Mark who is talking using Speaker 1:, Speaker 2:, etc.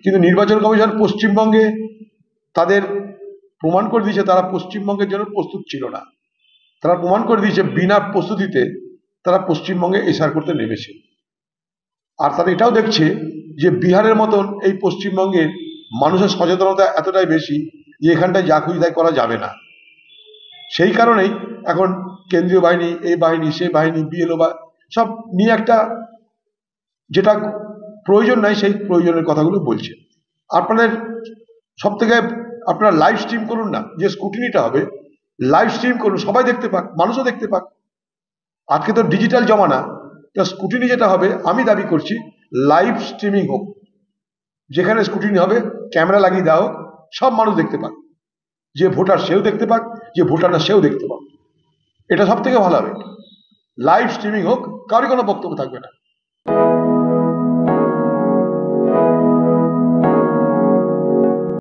Speaker 1: কিন্তু নির্বাচন কমিশন পশ্চিমবঙ্গে তাদের প্রমাণ করে দিয়েছে তারা পশ্চিমবঙ্গের জন্য প্রস্তুত ছিল না। তারা প্রমাণ করে দিয়েছে বিনা প্রস্তুতিতে তারা পশ্চিমবঙ্গে এসআর করতে নেমেছে। আর তারা এটাও দেখছে যে বিহারের মতন এই পশ্চিমবঙ্গের মানুষের সচেতনতা এতটাই বেশি যে এখানটায় যা খুশি তাই করা যাবে না। সেই কারণেই এখন কেন্দ্রীয় বাহিনী, এই বাহিনী, সেই বাহিনী, বিএলও বা সব নিয়ে একটা যেটা প্রয়োজন নাই সেই প্রয়োজনের কথাগুলো বলছে। আপনাদের সব থেকে আপনারা লাইভ স্ট্রিম করুন না, যে স্কুটিনিটা হবে লাইভ স্ট্রিম করুন, সবাই দেখতে পাক, মানুষও দেখতে পাক। আজকে তো ডিজিটাল জমানা, তা স্কুটিনি যেটা হবে আমি দাবি করছি লাইভ স্ট্রিমিং হোক, যেখানে স্কুটিনি হবে ক্যামেরা লাগিয়ে দেওয়া হোক, সব মানুষ দেখতে পাক, যে ভোটার সেও দেখতে পাক, যে ভোটার না সেও দেখতে পাক। এটা সব থেকে ভালো হবে। লাইভ স্ট্রিমিং হোক, কারোর কোনো বক্তব্য থাকবে না।